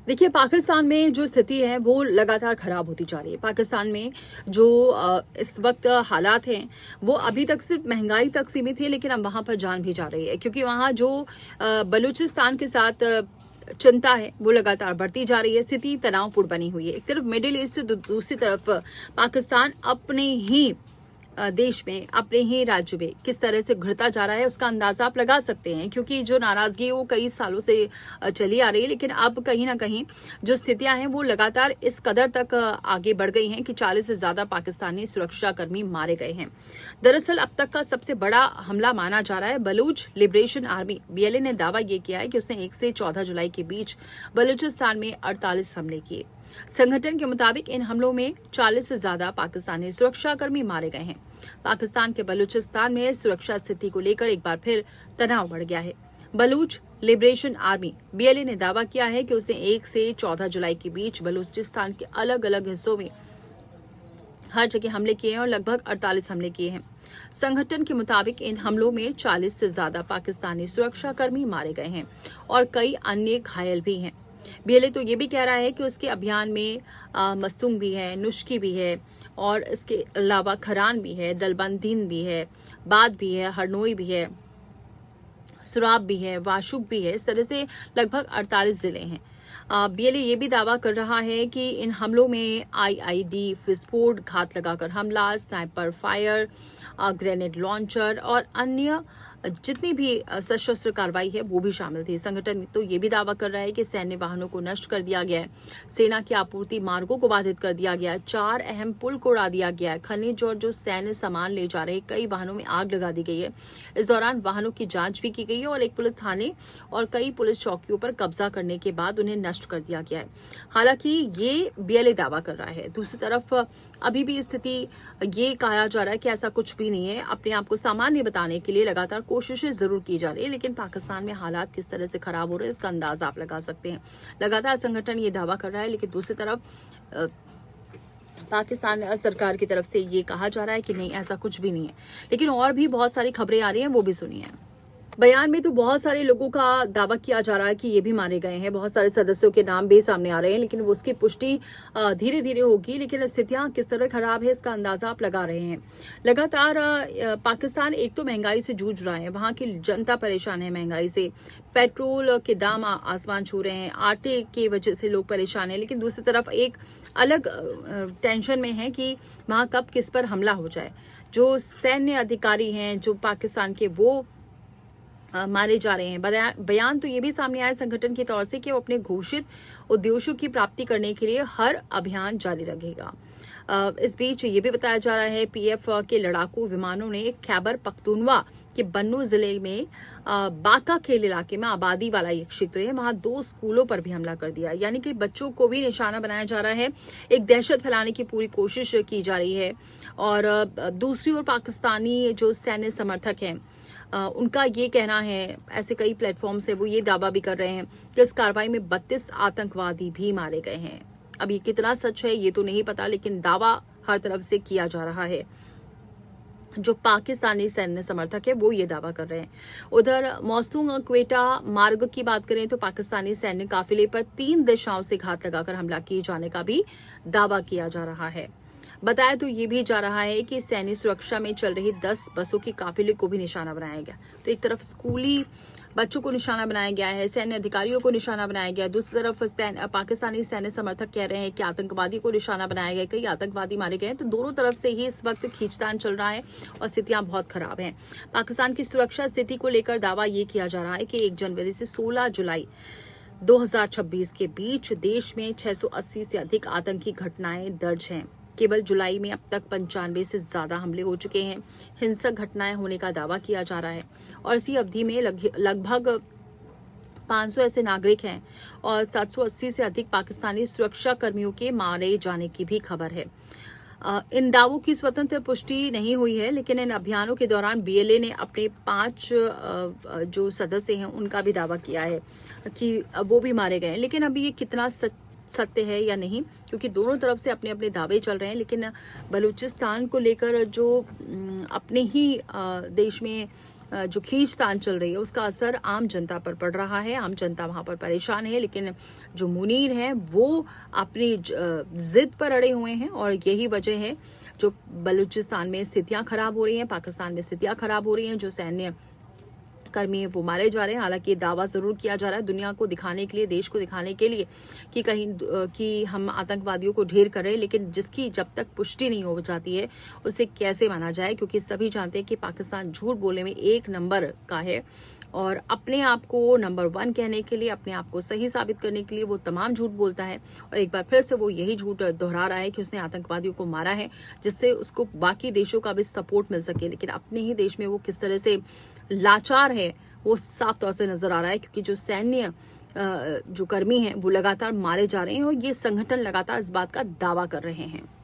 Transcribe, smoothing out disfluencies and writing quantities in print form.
देखिए, पाकिस्तान में जो स्थिति है वो लगातार खराब होती जा रही है। पाकिस्तान में जो इस वक्त हालात हैं वो अभी तक सिर्फ महंगाई तक सीमित है, लेकिन अब वहां पर जान भी जा रही है, क्योंकि वहां जो बलूचिस्तान के साथ चिंता है वो लगातार बढ़ती जा रही है। स्थिति तनावपूर्ण बनी हुई है। एक तरफ मिडिल ईस्ट, दूसरी तरफ पाकिस्तान अपने ही देश में, अपने ही राज्य में किस तरह से घिरता जा रहा है उसका अंदाजा आप लगा सकते हैं, क्योंकि जो नाराजगी है वो कई सालों से चली आ रही है। लेकिन अब कहीं ना कहीं जो स्थितियां हैं वो लगातार इस कदर तक आगे बढ़ गई हैं कि 40 से ज्यादा पाकिस्तानी सुरक्षाकर्मी मारे गए हैं। दरअसल अब तक का सबसे बड़ा हमला माना जा रहा है बलूच लिबरेशन आर्मी BLA ने दावा ये किया है कि उसने 1 से 14 जुलाई के बीच बलूचिस्तान में 48 हमले किए। संगठन के मुताबिक इन हमलों में 40 से ज्यादा पाकिस्तानी सुरक्षाकर्मी मारे गए हैं। पाकिस्तान के बलूचिस्तान में सुरक्षा स्थिति को लेकर एक बार फिर तनाव बढ़ गया है। बलूच लिबरेशन आर्मी BLA ने दावा किया है कि उसने 1 से 14 जुलाई के बीच बलूचिस्तान के अलग अलग हिस्सों में हर जगह हमले किए हैं और लगभग 48 हमले किए हैं। संगठन के मुताबिक इन हमलों में 40 से ज्यादा पाकिस्तानी सुरक्षाकर्मी मारे गए हैं और कई अन्य घायल भी हैं। BLA तो ये भी कह रहा है कि उसके अभियान में मस्तूंग भी है, नुश्की भी है और इसके अलावा खरान भी है, दलबंदीन भी है, बाद भी है, हरनोई भी है, सुराब भी है, वाशुक भी है। इस तरह से लगभग 48 जिले हैं। BLA ये भी दावा कर रहा है कि इन हमलों में IID, विस्फोट, घात लगाकर हमला, स्नाइपर फायर, ग्रेनेड लॉन्चर और अन्य जितनी भी सशस्त्र कार्रवाई है वो भी शामिल थी। संगठन तो ये भी दावा कर रहा है कि सैन्य वाहनों को नष्ट कर दिया गया है, सेना की आपूर्ति मार्गों को बाधित कर दिया गया है, 4 अहम पुल को उड़ा दिया गया है, खनिज और जो सैन्य सामान ले जा रहे कई वाहनों में आग लगा दी गई है। इस दौरान वाहनों की जांच भी की गई है और एक पुलिस थाने और कई पुलिस चौकियों पर कब्जा करने के बाद उन्हें नष्ट कर दिया गया है। हालांकि ये BLA दावा कर रहा है। दूसरी तरफ अभी भी स्थिति ये कहा जा रहा है कि ऐसा कुछ भी नहीं है। अपने आप को सामान्य बताने के लिए लगातार कोशिशें जरूर की जा रही है, लेकिन पाकिस्तान में हालात किस तरह से खराब हो रहे हैं इसका अंदाजा आप लगा सकते हैं। लगातार संगठन ये दावा कर रहा है, लेकिन दूसरी तरफ पाकिस्तान सरकार की तरफ से ये कहा जा रहा है कि नहीं, ऐसा कुछ भी नहीं है। लेकिन और भी बहुत सारी खबरें आ रही हैं, वो भी सुनिए। बयान में तो बहुत सारे लोगों का दावा किया जा रहा है कि ये भी मारे गए हैं, बहुत सारे सदस्यों के नाम भी सामने आ रहे हैं, लेकिन वो उसकी पुष्टि धीरे धीरे होगी। लेकिन स्थितियां किस तरह खराब है इसका अंदाजा आप लगा रहे हैं। लगातार पाकिस्तान एक तो महंगाई से जूझ रहा है, वहां की जनता परेशान है महंगाई से, पेट्रोल के दाम आसमान छू रहे हैं, आटे की वजह से लोग परेशान हैं। लेकिन दूसरी तरफ एक अलग टेंशन में है कि वहां कब किस पर हमला हो जाए। जो सैन्य अधिकारी हैं जो पाकिस्तान के, वो मारे जा रहे हैं। बयान तो ये भी सामने आया संगठन की तौर से कि वो अपने घोषित उद्देश्यों की प्राप्ति करने के लिए हर अभियान जारी रखेगा। इस बीच ये भी बताया जा रहा है PF के लड़ाकू विमानों ने खैबर पख्तूनवा के बन्नू जिले में बाका खेल इलाके में आबादी वाला ये क्षेत्र है, वहां 2 स्कूलों पर भी हमला कर दिया। यानी कि बच्चों को भी निशाना बनाया जा रहा है। एक दहशत फैलाने की पूरी कोशिश की जा रही है। और दूसरी ओर पाकिस्तानी जो सैन्य समर्थक हैं, उनका ये कहना है, ऐसे कई प्लेटफॉर्म से वो ये दावा भी कर रहे हैं कि इस कार्रवाई में 32 आतंकवादी भी मारे गए हैं। अब ये कितना सच है ये तो नहीं पता, लेकिन दावा हर तरफ से किया जा रहा है। जो पाकिस्तानी सैन्य समर्थक है वो ये दावा कर रहे हैं। उधर मौसूंग क्वेटा मार्ग की बात करें तो पाकिस्तानी सैन्य काफिले पर 3 दिशाओं से घात लगाकर हमला किए जाने का भी दावा किया जा रहा है। बताया तो ये भी जा रहा है कि सैन्य सुरक्षा में चल रही 10 बसों की काफिले को भी निशाना बनाया गया। तो एक तरफ स्कूली बच्चों को निशाना बनाया गया है, सैन्य अधिकारियों को निशाना बनाया गया, दूसरी तरफ पाकिस्तानी सैन्य समर्थक कह रहे हैं कि आतंकवादी को निशाना बनाया गया, कई आतंकवादी मारे गए। तो दोनों तरफ से ही इस वक्त खींचतान चल रहा है और स्थितियां बहुत खराब हैं। पाकिस्तान की सुरक्षा स्थिति को लेकर दावा ये किया जा रहा है कि 1 जनवरी से 16 जुलाई 2026 के बीच देश में 680 से अधिक आतंकी घटनाएं दर्ज हैं। केवल जुलाई में अब तक 95 से ज्यादा हमले हो चुके हैं। हिंसक घटनाएं होने का दावा किया जा रहा है और इसी अवधि में लगभग 500 ऐसे नागरिक हैं और 780 से अधिक पाकिस्तानी सुरक्षा कर्मियों के मारे जाने की भी खबर है। इन दावों की स्वतंत्र पुष्टि नहीं हुई है, लेकिन इन अभियानों के दौरान BLA ने अपने 5 जो सदस्य हैं उनका भी दावा किया है कि वो भी मारे गए। लेकिन अभी ये कितना सत्य है या नहीं, क्योंकि दोनों तरफ से अपने अपने दावे चल रहे हैं। लेकिन बलूचिस्तान को लेकर जो अपने ही देश में जो खींचतान चल रही है उसका असर आम जनता पर पड़ रहा है। आम जनता वहां पर परेशान है, लेकिन जो मुनीर हैं वो अपनी जिद पर अड़े हुए हैं और यही वजह है जो बलूचिस्तान में स्थितियां खराब हो रही हैं, पाकिस्तान में स्थितियां खराब हो रही हैं। जो सैन्य कर्मी है वो मारे जा रहे हैं। हालांकि ये दावा जरूर किया जा रहा है दुनिया को दिखाने के लिए, देश को दिखाने के लिए कि कहीं कि हम आतंकवादियों को ढेर कर रहे हैं, लेकिन जिसकी जब तक पुष्टि नहीं हो जाती है उसे कैसे माना जाए, क्योंकि सभी जानते हैं कि पाकिस्तान झूठ बोलने में एक नंबर का है और अपने आप को नंबर 1 कहने के लिए, अपने आप को सही साबित करने के लिए वो तमाम झूठ बोलता है। और एक बार फिर से वो यही झूठ दोहरा रहा है कि उसने आतंकवादियों को मारा है, जिससे उसको बाकी देशों का भी सपोर्ट मिल सके। लेकिन अपने ही देश में वो किस तरह से लाचार है वो साफ तौर से नजर आ रहा है, क्योंकि जो सैन्य जो कर्मी हैं वो लगातार मारे जा रहे हैं और ये संगठन लगातार इस बात का दावा कर रहे हैं।